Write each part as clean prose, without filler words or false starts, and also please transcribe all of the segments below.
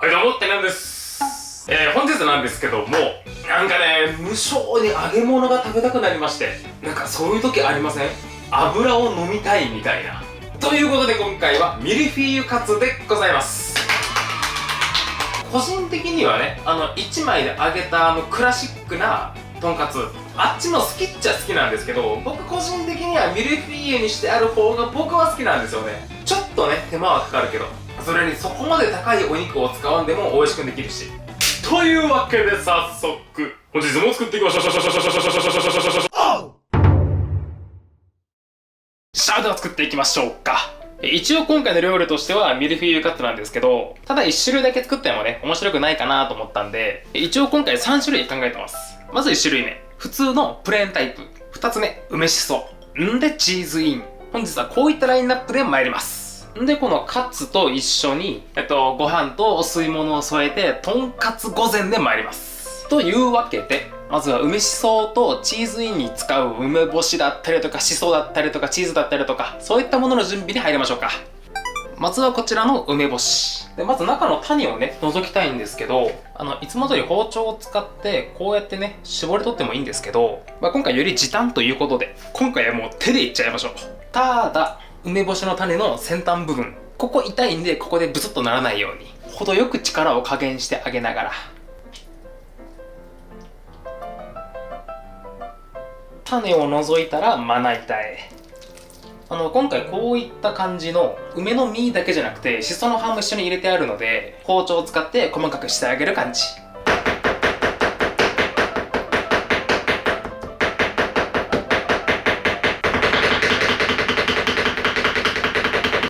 はいどうもってなんです。本日なんですけども、なんかね、無性に揚げ物が食べたくなりまして、なんかそういう時ありません？油を飲みたいみたいな。ということで今回はミルフィーユカツでございます。個人的にはね、1枚で揚げたクラシックなとんかつ、あっちも好きっちゃ好きなんですけど、僕個人的にはミルフィーユにしてある方が僕は好きなんですよね。ちょっとね、手間はかかるけど、それにそこまで高いお肉を使わんでも美味しくできるし。というわけで早速、本日も作っていきましょう。さあでは作っていきましょうか。一応今回の料理としてはミルフィーユカツなんですけど、ただ1種類だけ作ってもね、面白くないかなと思ったんで、一応今回3種類考えてます。まず1種類目、普通のプレーンタイプ。2つ目、梅しそ。んでチーズイン。本日はこういったラインナップで参ります。んでこのカツと一緒に、ご飯とお吸い物を添えて、とんかつ御膳で参ります。というわけで、まずは梅しそとチーズインに使う梅干しだったりとかしそだったりとかチーズだったりとか、そういったものの準備に入りましょうか。まずはこちらの梅干しで、まず中の種をね除きたいんですけど、いつも通り包丁を使ってこうやってね絞り取ってもいいんですけど、今回より時短ということで今回はもう手でいっちゃいましょう。ただ梅干しの種の先端部分、ここ痛いんで、ここでブツッとならないように程よく力を加減してあげながら、種を除いたらまな板へ。今回こういった感じの梅の実だけじゃなくてしその葉も一緒に入れてあるので、包丁を使って細かくしてあげる感じ。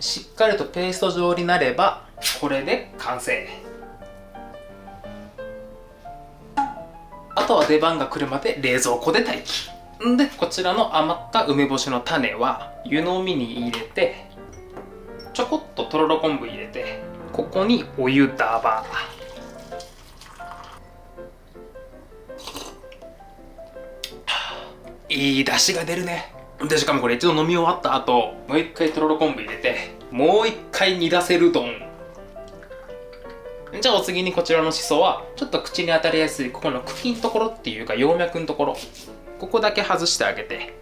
しっかりとペースト状になればこれで完成。あとは出番が来るまで冷蔵庫で待機。んでこちらの余った梅干しの種は湯飲みに入れて、ちょこっととろろ昆布入れて、ここにお湯だば。いい出汁が出るね。でしかもこれ一度飲み終わった後、もう一回とろろ昆布入れて、もう一回煮出せる丼。じゃあお次にこちらのしそはちょっと口に当たりやすいここの茎のところっていうか葉脈のところ、ここだけ外してあげて、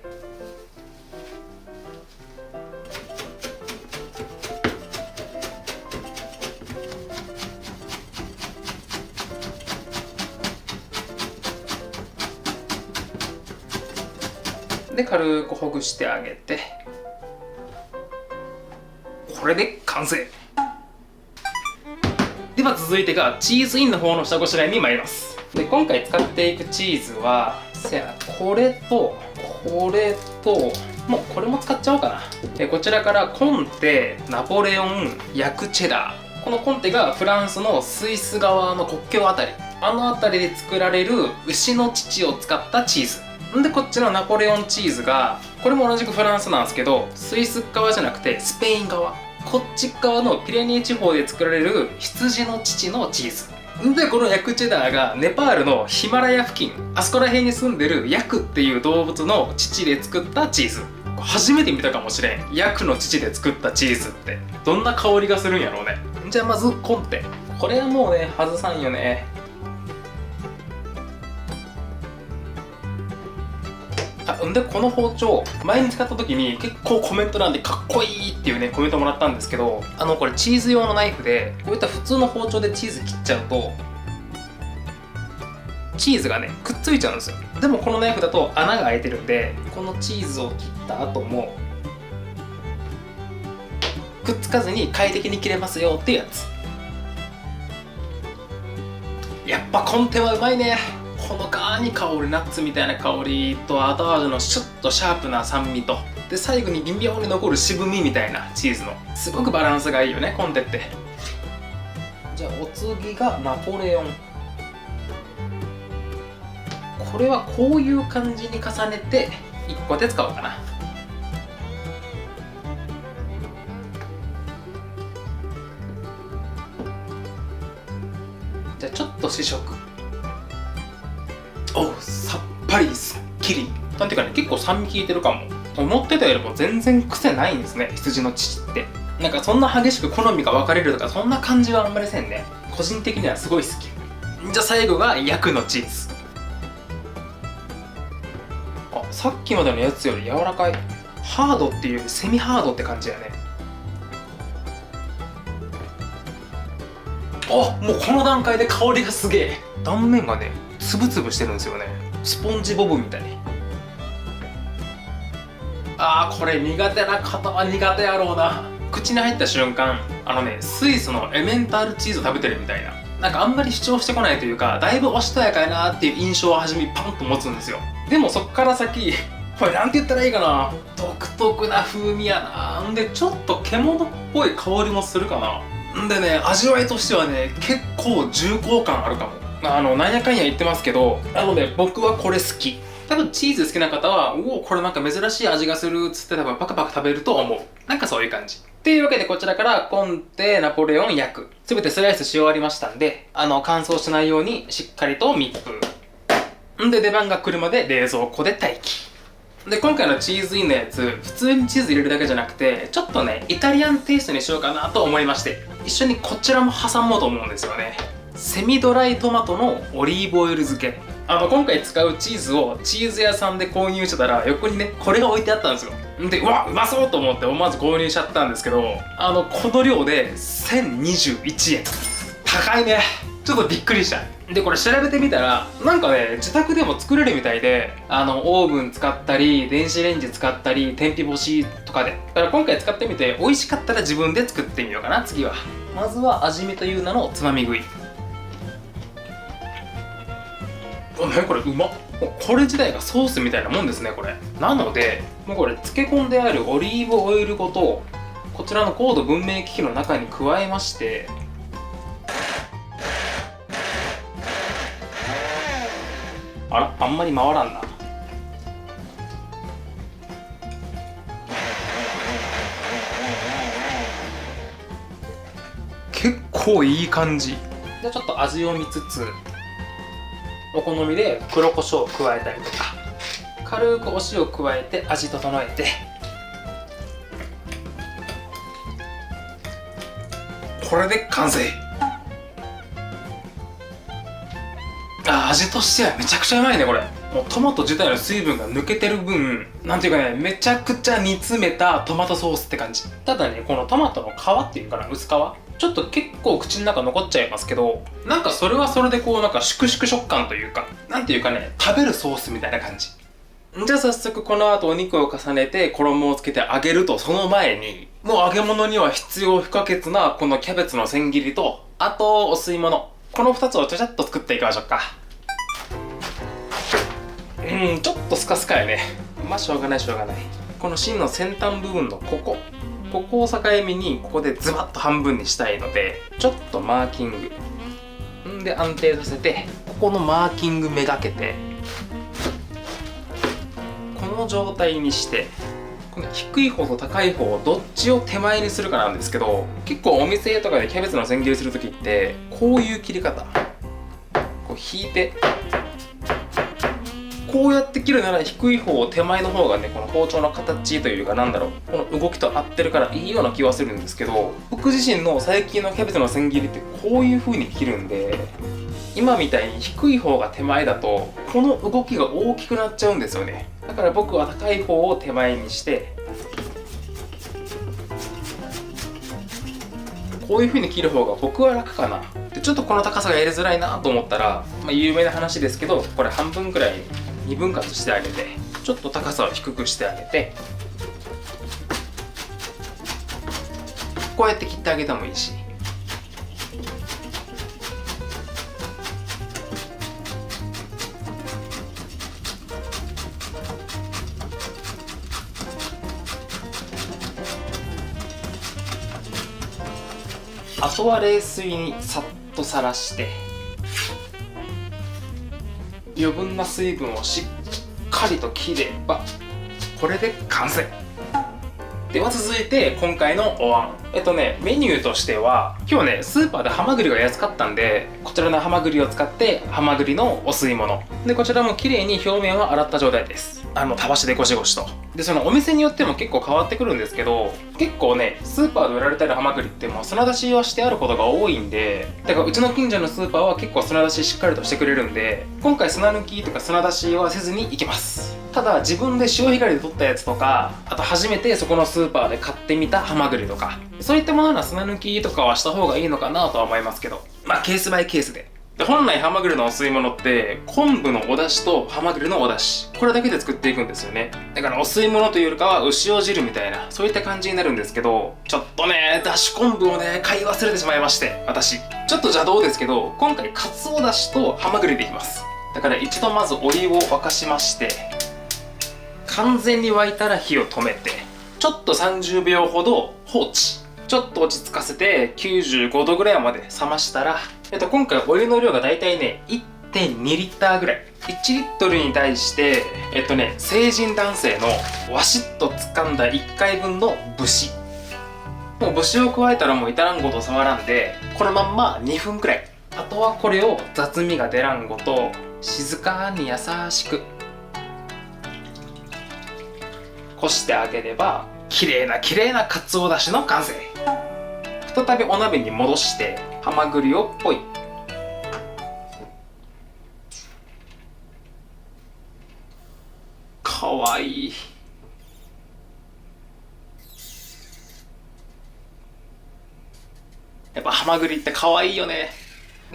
で軽くほぐしてあげて、これで完成。では続いてがチーズインの方の下ごしらえに参ります。で今回使っていくチーズはこれとこれと、もうこれも使っちゃおうかな。でこちらからコンテ、ナポレオン、ヤクチェダー。このコンテがフランスのスイス側の国境あたり、あたりで作られる牛の乳を使ったチーズで、こっちのナポレオンチーズがこれも同じくフランスなんですけど、スイス側じゃなくてスペイン側、こっち側のピレネー地方で作られる羊の乳のチーズで、このヤクチェダーがネパールのヒマラヤ付近、あそこら辺に住んでるヤクっていう動物の乳で作ったチーズ。初めて見たかもしれん。ヤクの乳で作ったチーズってどんな香りがするんやろうね。じゃあまずコンテ、これはもうね外さんよね。でこの包丁前に使った時に結構コメント欄でかっこいいっていうねコメントもらったんですけど、これチーズ用のナイフでこういった普通の包丁でチーズ切っちゃうとチーズがねくっついちゃうんですよ。でもこのナイフだと穴が開いてるんで、このチーズを切った後もくっつかずに快適に切れますよっていうやつ。やっぱコンテはうまいね。ほのかに香るナッツみたいな香りと、後味のシュッとシャープな酸味と、で最後に微妙に残る渋みみたいなチーズのすごくバランスがいいよねコンテって。じゃあお次がナポレオン。これはこういう感じに重ねて1個で使おうかな。じゃあちょっと試食。さっぱりすっきり。なんていうかね、結構酸味効いてるかも。思ってたよりも全然癖ないんですね、羊の乳って。なんかそんな激しく好みが分かれるとかそんな感じはあんまりせんね。個人的にはすごい好き。じゃあ最後が焼くのチーズ。あ、さっきまでのやつより柔らかい。ハードっていうよりセミハードって感じやね。あ、もうこの段階で香りがすげえ。断面がねつぶつぶしてるんですよね。スポンジボブみたいに。あー、これ苦手な方は苦手やろうな。口に入った瞬間、スイスのエメンタールチーズを食べてるみたいな、なんかあんまり主張してこないというか、だいぶおしとやかやなっていう印象を初めにパンと持つんですよ。でもそっから先、これなんて言ったらいいかな、独特な風味やな。んでちょっと獣っぽい香りもするかな。んでね、味わいとしてはね結構重厚感あるかも。なんやかんや言ってますけど、僕はこれ好き。多分チーズ好きな方は、おお、これなんか珍しい味がするっつって多分パクパク食べると思う。なんかそういう感じ。っていうわけでこちらからコンテ、ナポレオン、焼く。すべてスライスし終わりましたんで、乾燥しないようにしっかりと密封。んで出番が来るまで冷蔵庫で待機。で、今回のチーズインのやつ、普通にチーズ入れるだけじゃなくて、ちょっとね、イタリアンテイストにしようかなと思いまして、一緒にこちらも挟もうと思うんですよね。セミドライトマトのオリーブオイル漬け。今回使うチーズをチーズ屋さんで購入してたら、横にねこれが置いてあったんですよ。で、うわ、うまそうと思って思わず購入しちゃったんですけど、この量で1021円。高いね。ちょっとびっくりした。で、これ調べてみたら、なんかね自宅でも作れるみたいで、オーブン使ったり電子レンジ使ったり天日干しとかで、だから今回使ってみて美味しかったら自分で作ってみようかな。次はまずは味見という名のつまみ食い。何これ、うまっ。これ自体がソースみたいなもんですね、これ。なのでもうこれ漬け込んであるオリーブオイルごとこちらの高度文明機器の中に加えまして、あんまり回らんな。結構いい感じ。じゃあちょっと味を見つつ、お好みで黒胡椒を加えたりとか、軽くお塩を加えて味整えて、これで完成。味としてはめちゃくちゃうまいね、これ。もうトマト自体の水分が抜けてる分、なんていうかね、めちゃくちゃ煮詰めたトマトソースって感じ。ただね、このトマトの皮っていうかな、薄皮ちょっと結構口の中残っちゃいますけど、なんかそれはそれでこうなんか粛々食感というか、なんていうかね、食べるソースみたいな感じ。じゃあ早速この後お肉を重ねて衣をつけて揚げると、その前にもう揚げ物には必要不可欠なこのキャベツの千切りと、あとお吸い物、この2つをちゃちゃっと作っていきましょうか。ちょっとスカスカやね。まあしょうがない。この芯の先端部分のここを境目に、ここでズバッと半分にしたいので、ちょっとマーキングで安定させて、ここのマーキングめがけてこの状態にして、この低い方と高い方どっちを手前にするかなんですけど、結構お店とかでキャベツの千切りする時ってこういう切り方、こう引いてこうやって切るなら低い方を手前の方がね、この包丁の形というか、なんだろう、この動きと合ってるからいいような気はするんですけど、僕自身の最近のキャベツの千切りってこういう風に切るんで、今みたいに低い方が手前だとこの動きが大きくなっちゃうんですよね。だから僕は高い方を手前にして、こういう風に切る方が僕は楽かな。でちょっとこの高さがやりづらいなと思ったら、有名な話ですけど、これ半分くらい2分割してあげて、ちょっと高さを低くしてあげて、こうやって切ってあげてもいいし、あとは冷水にさっとさらして、余分な水分をしっかりと切ればこれで完成。では続いて今回のお椀。メニューとしては、今日ねスーパーでハマグリが安かったんで、こちらのハマグリを使ってハマグリのお吸い物で、こちらも綺麗に表面は洗った状態です。たわしでゴシゴシと。で、そのお店によっても結構変わってくるんですけど、結構ね、スーパーで売られてるハマグリってもう砂出しはしてあることが多いんで、だからうちの近所のスーパーは結構砂出ししっかりとしてくれるんで、今回砂抜きとか砂出しはせずに行きます。ただ自分で潮干狩りで取ったやつとか、あと初めてそこのスーパーで買ってみたハマグリとか、そういったものは砂抜きとかはした方がいいのかなとは思いますけど、まあケースバイケースで。で、本来ハマグリのお吸い物って昆布のお出汁とハマグリのお出汁、これだけで作っていくんですよね。だからお吸い物というよりかは牛尾汁みたいな、そういった感じになるんですけど、ちょっとね、だし昆布をね買い忘れてしまいまして、私ちょっと邪道ですけど、今回かつおだしとハマグリでいきます。だから一度まずお湯を沸かしまして、完全に沸いたら火を止めて、ちょっと30秒ほど放置、ちょっと落ち着かせて95度ぐらいまで冷ましたら、今回お湯の量がだいたいね 1.2 リッターぐらい、1リットルに対して成人男性のワシッと掴んだ1回分の節、もう節を加えたらもう至らんごと触らんで、このまんま2分くらい、あとはこれを雑味が出らんごと静かに優しくこしてあげれば、綺麗なかつおだしの完成。再びお鍋に戻してハマグリをポイ。かわいい。やっぱハマグリってかわいいよね。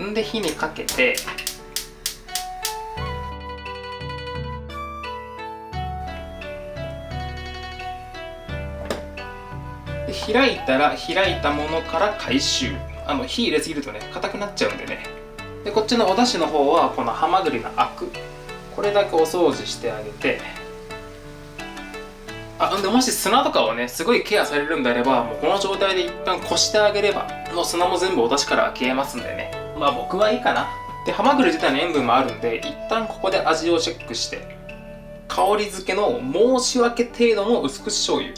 んで火にかけて、開いたら開いたものから回収。火入れすぎるとね硬くなっちゃうんでね。でこっちのお出汁の方はこのハマグリのアク、これだけお掃除してあげて、でもし砂とかをねすごいケアされるんであれば、もうこの状態で一旦こしてあげれば、もう砂も全部お出汁から消えますんでね。まあ僕はいいかな。でハマグリ自体の塩分もあるんで、一旦ここで味をチェックして、香り付けの申し訳程度の薄口醤油、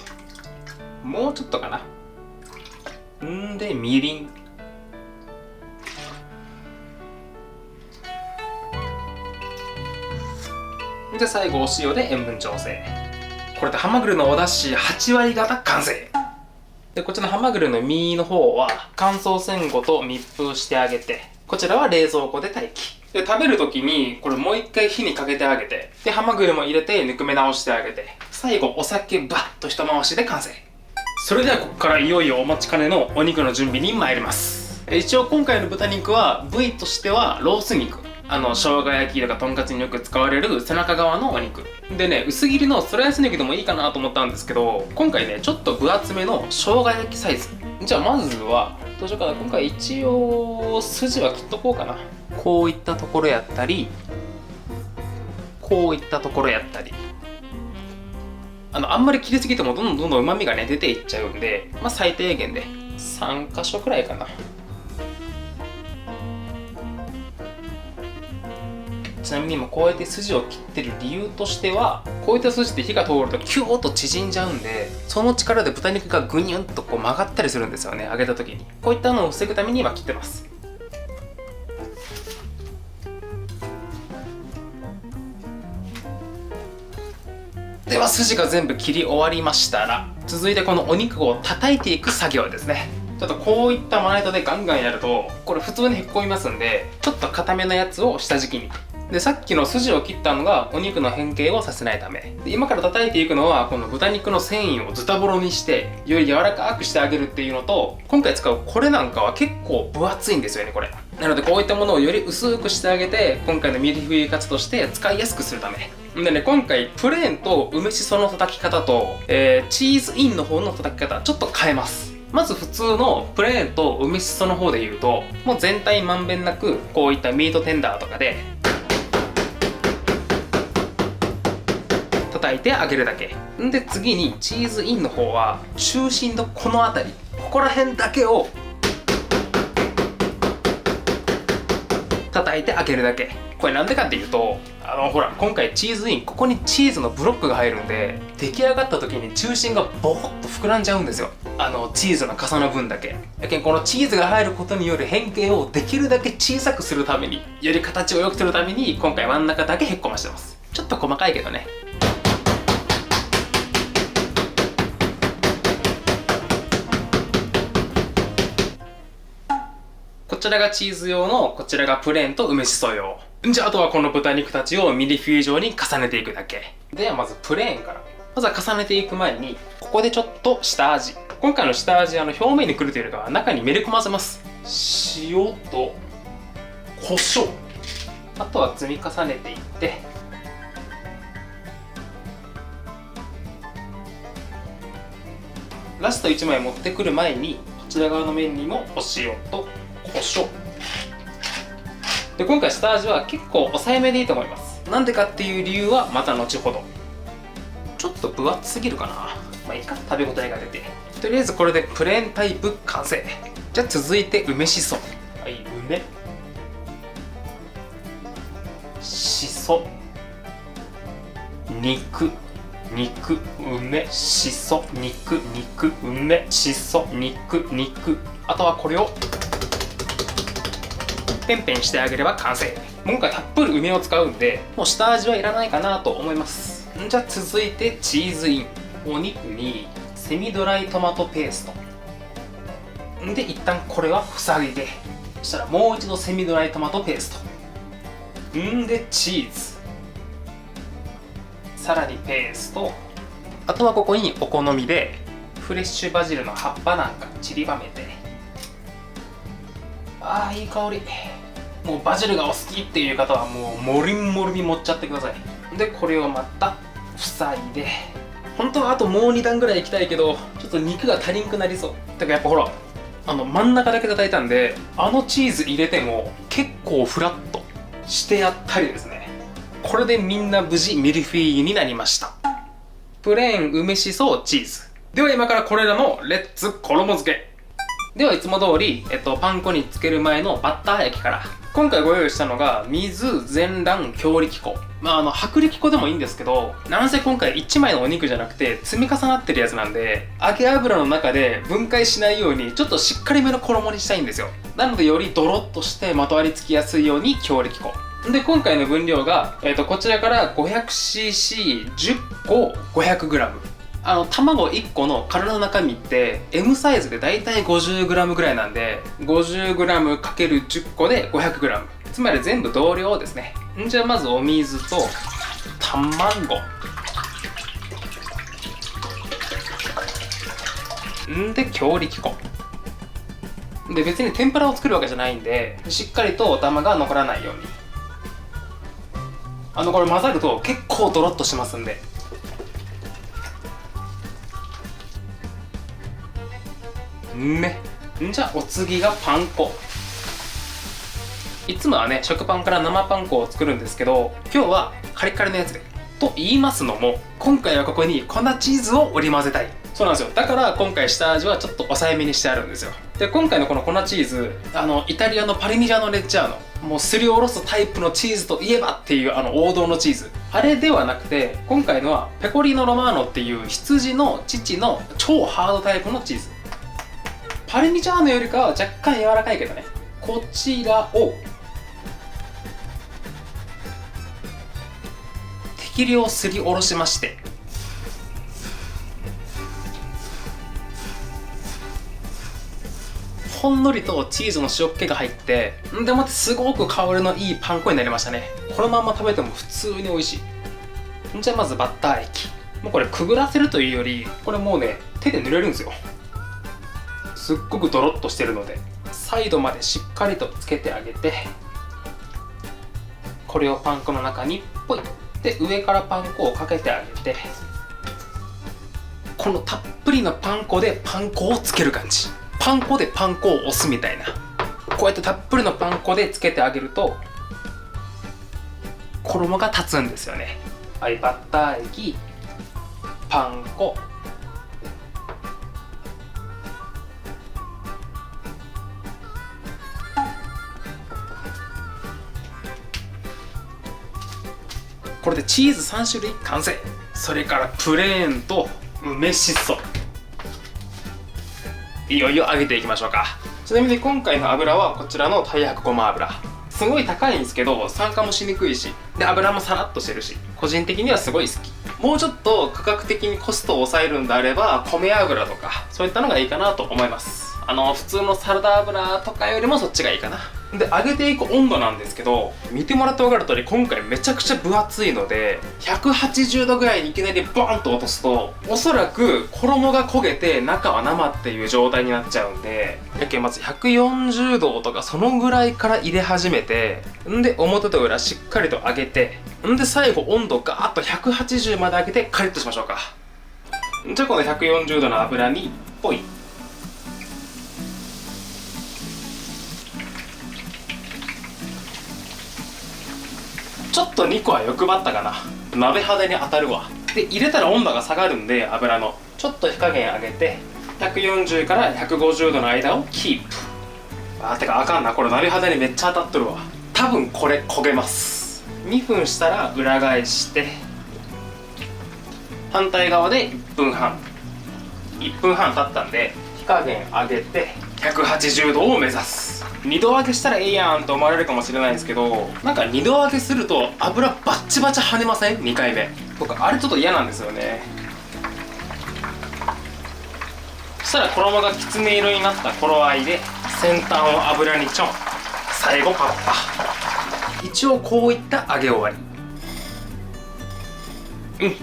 もうちょっとかな。でみりん、で最後お塩で塩分調整。これでハマグリのお出汁8割方完成。でこちらのハマグリの身の方は乾燥せんごと密封してあげて、こちらは冷蔵庫で待機。で食べる時にこれもう一回火にかけてあげて、でハマグリも入れてぬくめ直してあげて、最後お酒バッと一回しで完成。それではここからいよいよお待ちかねのお肉の準備に参ります。一応今回の豚肉は部位としてはロース肉、生姜焼きとかとんかつによく使われる背中側のお肉でね、薄切りのスライス肉でもいいかなと思ったんですけど、今回ねちょっと分厚めの生姜焼きサイズ。じゃあまずはどうしようかな。今回一応筋は切っとこうかな。こういったところやったり、こういったところやったり、あんまり切りすぎてもどんどん旨味がね出ていっちゃうんで、まあ最低限で3箇所くらいかな。ちなみに今こうやって筋を切ってる理由としては、こういった筋って火が通るとキューッと縮んじゃうんで、その力で豚肉がグニュンとこう曲がったりするんですよね、揚げた時に。こういったのを防ぐために今切ってます。では筋が全部切り終わりましたら、続いてこのお肉を叩いていく作業ですね。ちょっとこういったまな板でガンガンやるとこれ普通にへっこみますんで、ちょっと硬めなやつを下敷きに。でさっきの筋を切ったのがお肉の変形をさせないためで、今から叩いていくのはこの豚肉の繊維をズタボロにしてより柔らかくしてあげるっていうのと、今回使うこれなんかは結構分厚いんですよね、これ。なのでこういったものをより薄くしてあげて、今回のミルフィーユカツとして使いやすくするためでね、今回プレーンと梅しその叩き方と、チーズインの方の叩き方ちょっと変えます。まず普通のプレーンと梅しその方で言うと、もう全体まんべんなくこういったミートテンダーとかで叩いてあげるだけで、次にチーズインの方は中心のこの辺り、ここら辺だけを叩いてあげるだけ。これなんでかっていうと、ほら今回チーズイン、ここにチーズのブロックが入るんで、出来上がった時に中心がボコッと膨らんじゃうんですよ、チーズの傘の分だけ。やけんこのチーズが入ることによる変形をできるだけ小さくするために、より形を良くするために今回真ん中だけへっこましてます。ちょっと細かいけどね。ちらがチーズ用の、こちらがプレーンと梅しそ用。じゃあ、あとはこの豚肉たちをミルフィーユ状に重ねていくだけ。ではまずプレーンから。まずは重ねていく前に、ここでちょっと下味。今回の下味、表面にくるというよりかは中にめり込ませます。塩と胡椒。あとは積み重ねていって、ラスト1枚持ってくる前に、こちら側の面にもお塩と胡椒。で、今回下味は結構抑えめでいいと思います。なんでかっていう理由はまた後ほど。ちょっと分厚すぎるかな。まあいいか、食べ応えが出て。とりあえずこれでプレーンタイプ完成。じゃあ続いて梅しそ。はい、梅。しそ。肉。肉、梅、しそ、肉、梅、しそ、肉。あとはこれをペンペンしてあげれば完成。今回たっぷり梅を使うんで、もう下味はいらないかなと思います。じゃあ続いてチーズイン。お肉にセミドライトマトペースト。で、一旦これは塞いで、そしたらもう一度セミドライトマトペースト。で、チーズ。さらにペースト。あとはここにお好みでフレッシュバジルの葉っぱなんか散りばめて。あー、いい香り。もうバジルがお好きっていう方はもうモリンモリに盛っちゃってください。で、これをまた塞いで、本当はあともう2段ぐらいいきたいけど、ちょっと肉が足りんくなりそう。だからやっぱほら、真ん中だけ叩いたんで、チーズ入れても結構フラッとしてやったりですね。これでみんな無事ミルフィーユになりました。プレーン、梅しそ、チーズ。では今からこれらのレッツ衣付け。ではいつも通り、パン粉につける前のバッター焼きから。今回ご用意したのが水、全卵、強力粉。薄力粉でもいいんですけど、なんせ今回1枚のお肉じゃなくて積み重なってるやつなんで、揚げ油の中で分解しないようにちょっとしっかりめの衣にしたいんですよ。なのでよりドロッとしてまとわりつきやすいように強力粉。で、今回の分量が、こちらから 500cc10 個 500g。卵1個の殻の中身って M サイズでだいたい 50g ぐらいなんで、 50g×10 個で 500g。 つまり全部同量ですね。じゃあまずお水と卵で強力粉で、別に天ぷらを作るわけじゃないんで、しっかりとダマが残らないように。これ混ざると結構ドロッとしますんで。じゃあお次がパン粉。いつもはね、食パンから生パン粉を作るんですけど、今日はカリカリのやつで。と言いますのも、今回はここに粉チーズを織り交ぜたい。そうなんですよ。だから今回下味はちょっと抑えめにしてあるんですよ。で、今回のこの粉チーズ、イタリアのパルミジャーノレッジャーノ、もうすりおろすタイプのチーズといえばっていう王道のチーズ、あれではなくて、今回のはペコリーノロマーノっていう羊の乳の超ハードタイプのチーズ。パルミジャーノよりかは若干柔らかいけどね。こちらを適量すりおろしまして、ほんのりとチーズの塩っ気が入って、でもってすごく香りのいいパン粉になりましたね。このまんま食べても普通に美味しい。じゃあまずバッター液。もうこれくぐらせるというより、これもうね、手で塗れるんですよ。すっごくドロッとしてるので、サイドまでしっかりとつけてあげて、これをパン粉の中にポイで、上からパン粉をかけてあげて、このたっぷりのパン粉でパン粉をつける感じ。パン粉でパン粉を押すみたいな。こうやってたっぷりのパン粉でつけてあげると衣が立つんですよね。はい、バッター液、パン粉、これでチーズ3種類完成。それからプレーンと梅しそ、いよいよ揚げていきましょうか。ちなみに今回の油はこちらの太白ごま油。すごい高いんですけど酸化もしにくいし、で油もさらっとしてるし、個人的にはすごい好き。もうちょっと価格的にコストを抑えるんであれば米油とかそういったのがいいかなと思います。普通のサラダ油とかよりもそっちがいいかな。で、揚げていく温度なんですけど、見てもらって分かる通り今回めちゃくちゃ分厚いので、180度ぐらいにいきなりボーンと落とすと、おそらく衣が焦げて中は生っていう状態になっちゃうんで、やけんまず140度とかそのぐらいから入れ始めて、んで表と裏しっかりと揚げて、んで最後温度ガーッと180まで上げてカリッとしましょうか。じゃあこの140度の油にポイ。ちょっと2個は欲張ったかな。鍋肌に当たるわ。で、入れたら温度が下がるんで、油のちょっと火加減上げて140から150度の間をキープ。てかあかんな、これ鍋肌にめっちゃ当たっとるわ。多分これ焦げます。2分したら裏返して反対側で1分半経ったんで、火加減上げて180度を目指す。2度揚げしたらええやんと思われるかもしれないんですけど、なんか2度揚げすると油バッチバチ跳ねません？ 2 回目僕あれちょっと嫌なんですよね。そしたら衣がきつね色になった頃合いで先端を油にちょん、最後パッパ。一応こういった揚げ終わり。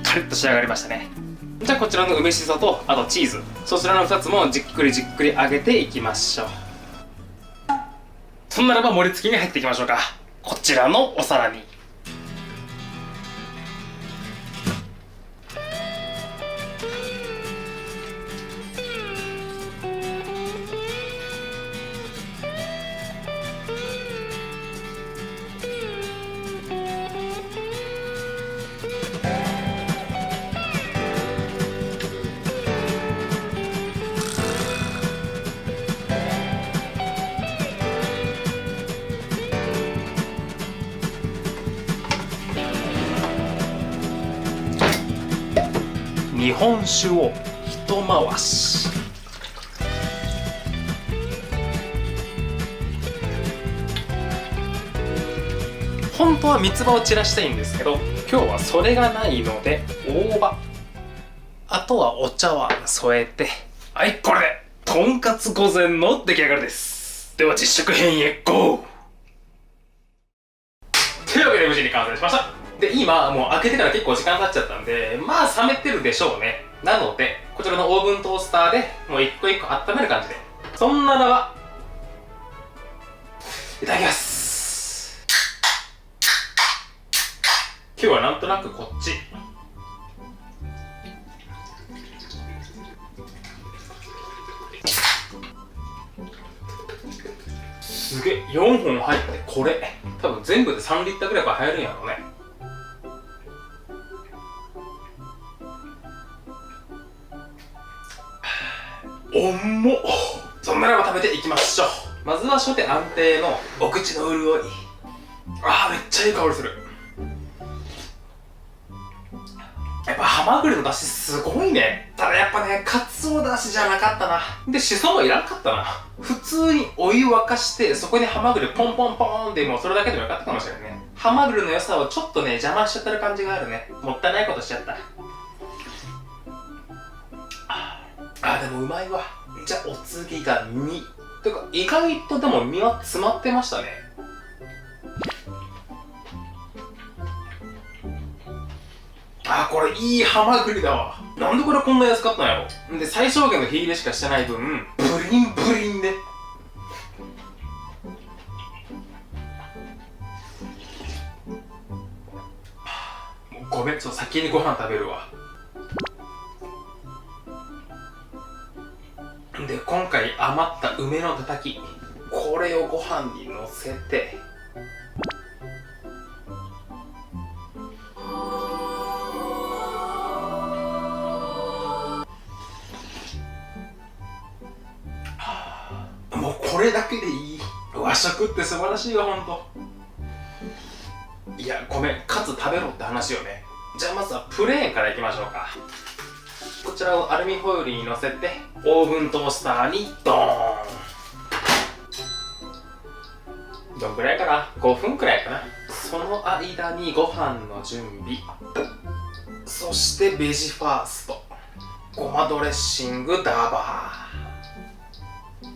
カリッと仕上がりましたね。じゃあこちらの梅しそとあとチーズ、そちらの2つもじっくり揚げていきましょう。そんならば盛り付けに入っていきましょうか。こちらのお皿に日本酒を一回し。本当は三つ葉を散らしたいんですけど、今日はそれがないので大葉、あとはお茶碗添えて、はい、これでとんかつ御膳の出来上がりです。では実食編へゴー。というわけで無事に完成しました。で、今もう開けてから結構時間経っちゃったんで、まあ冷めてるでしょうね。なのでこちらのオーブントースターでもう一個一個温める感じで。そんならばいただきます。今日はなんとなくこっちすげえ4本入って、これ多分全部で3リッターぐらいは入るんやろうね。重っ。そんならば食べていきましょう。まずは初手安定のお口の潤い。めっちゃいい香りする。やっぱハマグリの出汁すごいね。ただやっぱね、カツオ出汁じゃなかったな。で、シソもいらんかったな。普通にお湯沸かしてそこにハマグリポンポンポーンって、もうそれだけでもよかったかもしれないね。ハマグリの良さをちょっとね邪魔しちゃってる感じがあるね。もったいないことしちゃった。でもうまいわ。じゃあお次が身。てか意外とでも身は詰まってましたね。これいいハマグリだわ。なんでこれこんな安かったんやろ。で、最小限の火入れしかしてない分ブリンブリンで、ごめん、ちょっと先にご飯食べるわ。で、今回余った梅のたたき、これをご飯にのせて、もうこれだけでいい。和食って素晴らしいわ、ほんと。いや、ごめん、カツ食べろって話よね。じゃあまずはプレーンからいきましょうか。こちらをアルミホイルにのせてオーブントースターにドーン。どんくらいかな、5分くらいかな。その間にご飯の準備、そしてベジファースト、ごまドレッシングダーバー、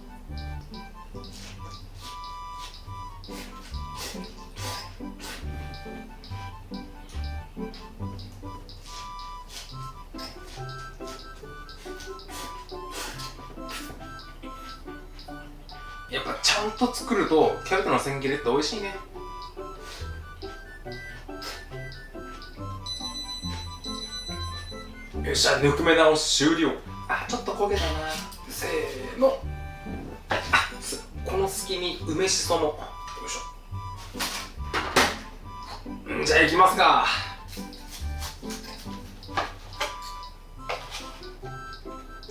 やっぱちゃんと作るとキャベツの千切りって美味しいね。よっしゃ、ぬくめ直し終了。あ、ちょっと焦げたな。せーの。この隙に梅しそも。よいしょ。じゃあいきますか。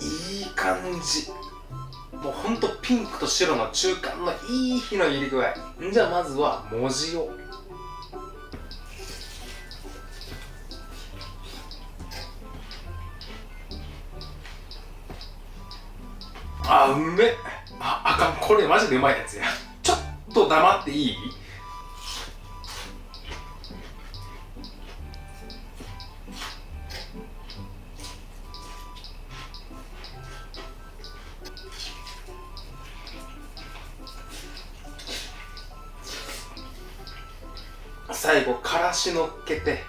いい感じ。もうほんとピンクと白の中間のいい火の入り具合。じゃあまずは文字を。あ、うめっ。あかん、これマジでうまいやつや。ちょっと黙っていい？最後からしのっけて、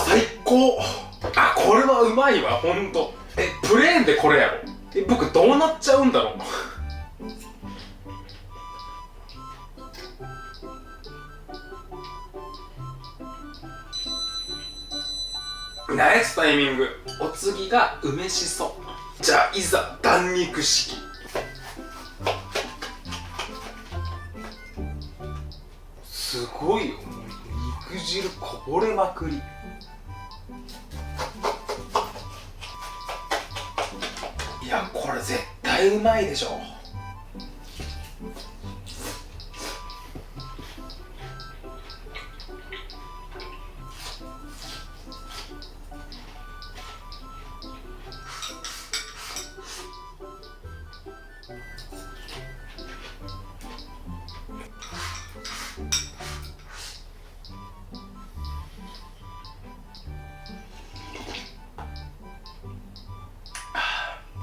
最高。あ、これはうまいわ、ほんと。プレーンでこれやろ。僕どうなっちゃうんだろう。ナイスタイミング。お次が梅しそ。じゃあいざ弾肉式。すごいよ、肉汁こぼれまくり。いや、これ絶対うまいでしょ。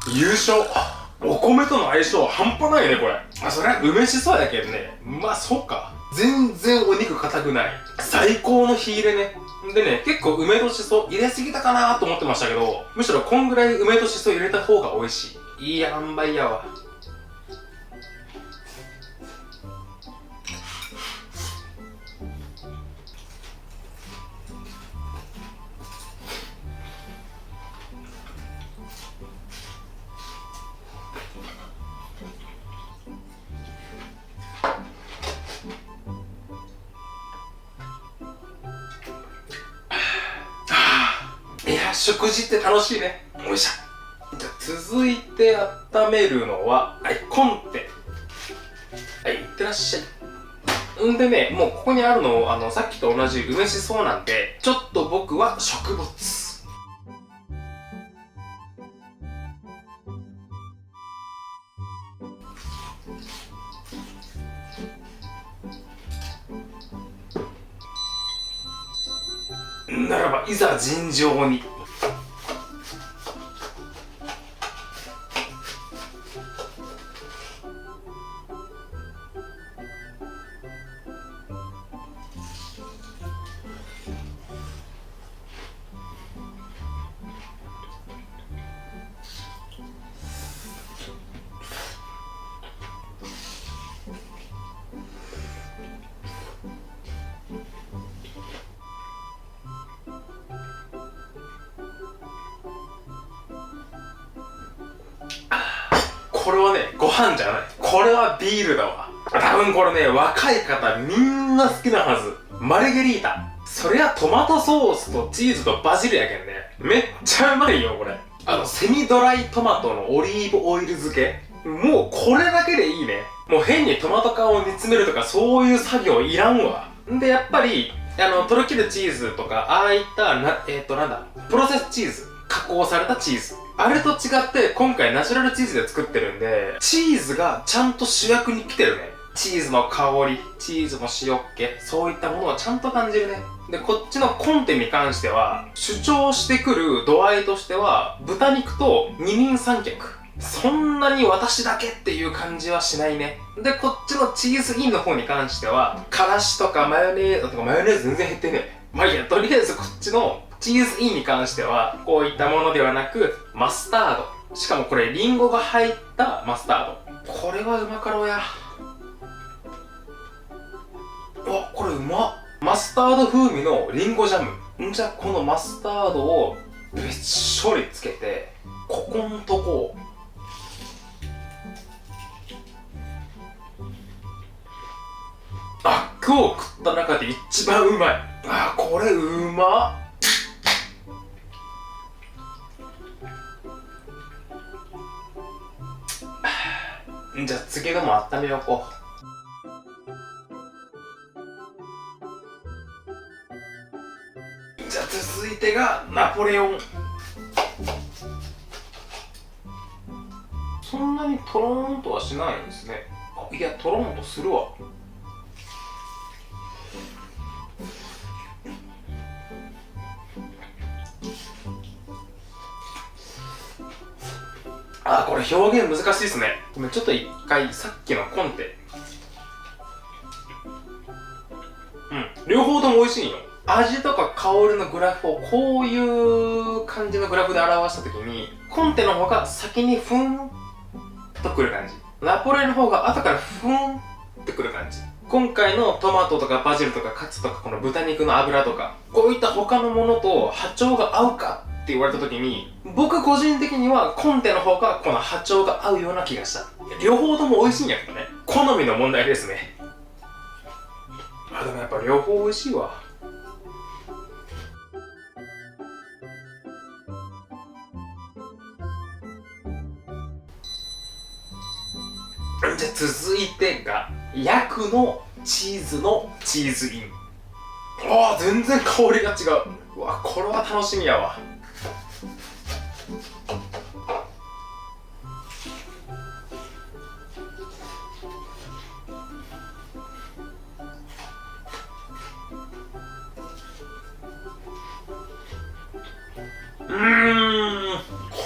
優勝。お米との相性半端ないね、これ。あ、それは梅しそやけんね。まあそうか。全然お肉硬くない。最高の火入れね。でね、結構梅としそ入れすぎたかなと思ってましたけど、むしろこんぐらい梅としそ入れた方が美味しい。いい塩梅やわ。いや、食事って楽しいね。よいしょ。じゃあ続いて温めるのは、はい、コンテ。はい、いってらっしゃい。んでね、もうここにあるの、さっきと同じ梅しそなんで、ちょっと僕は食物。ならばいざ尋常に。これはね、ご飯じゃない。これはビールだわ。多分これね、若い方みんな好きなはず。マルゲリータ。そりゃトマトソースとチーズとバジルやけんね。めっちゃうまいよ、これ。セミドライトマトのオリーブオイル漬け。もうこれだけでいいね。もう変にトマト缶を煮詰めるとかそういう作業いらんわ。んで、やっぱり、とろけるチーズとか、ああいったプロセスチーズ。加工されたチーズ。あれと違って今回ナチュラルチーズで作ってるんで、チーズがちゃんと主役に来てるね。チーズの香り、チーズの塩っ気、そういったものをちゃんと感じるね。で、こっちのコンテに関しては、主張してくる度合いとしては、豚肉と二人三脚。そんなに私だけっていう感じはしないね。で、こっちのチーズインの方に関しては、からしとかマヨネーズとか、マヨネーズ全然減ってねえ。まあいいや、とりあえずこっちのチーズインに関しては、こういったものではなく、マスタード。しかもこれ、リンゴが入ったマスタード。これはうまかろうや。わ、これうまっ。マスタード風味のリンゴジャム。んじゃ、このマスタードをべっしょりつけて、ここんとこを。今日食った中で一番うまい。これうまっ。じゃあ次のも温めよこう。じゃあ続いてがナポレオン。そんなにトローンとはしないんですね。いや、トローンとするわ。これ表現難しいですね。ごめん、ちょっと一回さっきのコンテ。両方とも美味しいんよ。味とか香りのグラフをこういう感じのグラフで表したときに、コンテの方が先にふんとくる感じ。ナポレの方が後からふんってくる感じ。今回のトマトとかバジルとかカツとかこの豚肉の油とか、こういった他のものと波長が合うかって言われた時に、僕個人的にはコンテの方がこの波長が合うような気がした。両方とも美味しいんやけどね。好みの問題ですね。でもやっぱ両方美味しいわ。じゃあ続いてがヤクのチーズのチーズイン。全然香りが違う。うわ、これは楽しみやわ。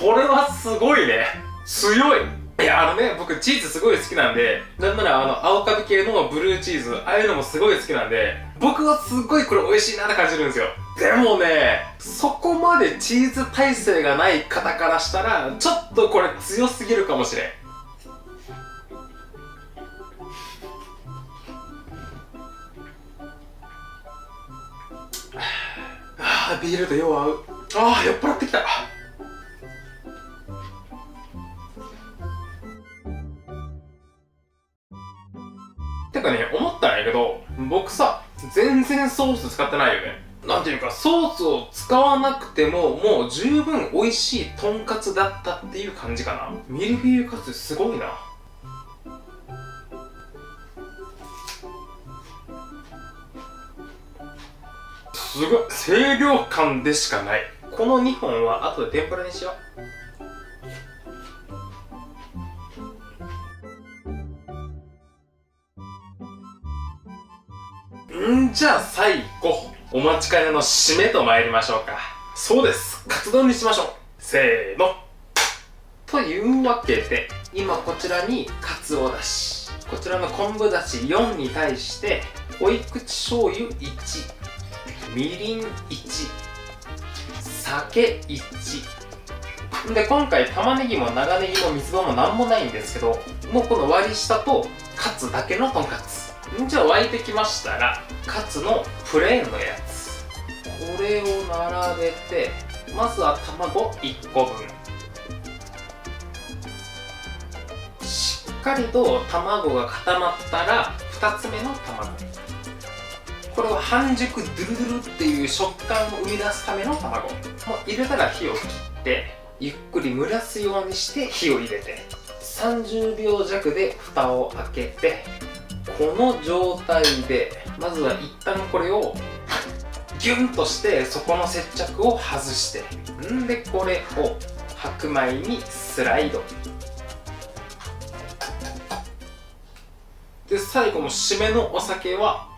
これはすごいね。強い。いや、僕チーズすごい好きなんで、なんなら青カビ系のブルーチーズ、ああいうのもすごい好きなんで、僕はすっごいこれ美味しいなって感じるんですよ。でもね、そこまでチーズ耐性がない方からしたら、ちょっとこれ強すぎるかもしれん。ビールとよう合う。酔っ払ってきた。てかね、思ったんやけど、僕さ、全然ソース使ってないよね。なんていうか、ソースを使わなくても、もう十分美味しいとんかつだったっていう感じかな。ミルフィーユカツすごいな。すごい、清涼感でしかない。この2本は後で天ぷらにしよう。じゃあ最後、お待ちかねの締めと参りましょうか。そうです、カツ丼にしましょう。せーの。というわけで、今こちらにカツオだし、こちらの昆布だし4に対して濃い口醤油1、みりん1、酒1で、今回玉ねぎも長ネギも三つ葉もなんもないんですけど、もうこの割り下とカツだけのとんかつ。じゃあ沸いてきましたら、カツのプレーンのやつ、これを並べて、まずは卵1個分。しっかりと卵が固まったら2つ目の卵。これを半熟ドゥルドゥルっていう食感を生み出すための卵。もう入れたら火を切ってゆっくり蒸らすようにして火を入れて30秒弱で蓋を開けて、この状態でまずは一旦これをギュンとしてそこの接着を外して、でこれを白米にスライド。で最後の締めのお酒は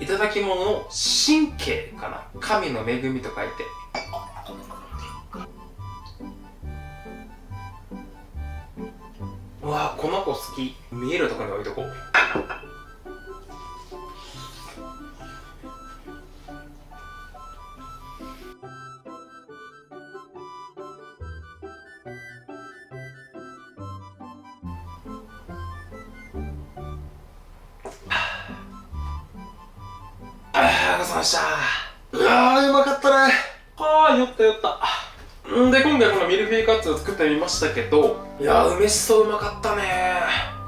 いただき物の神経かな、神の恵みと書いて。うわこの子好き。見えるところに置いとこう。ごちそうさまでした。うわーうまかったね。酔った酔った。で今回このミルフィーユカツを作ってみましたけど、いやー梅しそうまかったね。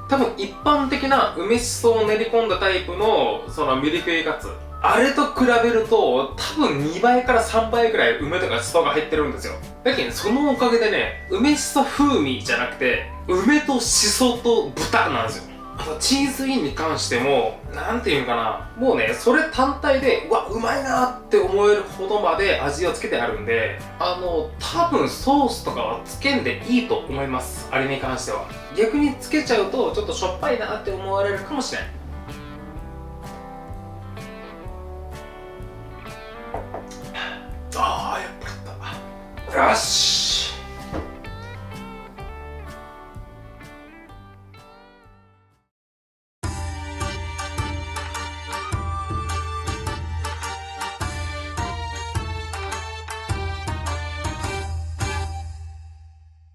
多分一般的な梅しそを練り込んだタイプのそのミルフィーユカツ、あれと比べると多分2倍から3倍ぐらい梅とかしそが入ってるんですよ。だけどそのおかげでね、梅しそ風味じゃなくて梅としそと豚なんですよ。あとチーズインに関してもなんていうのかな、もうねそれ単体でうわうまいなって思えるほどまで味をつけてあるんで、多分ソースとかはつけんでいいと思います。あれに関しては逆につけちゃうとちょっとしょっぱいなって思われるかもしれない。やっぱりよし。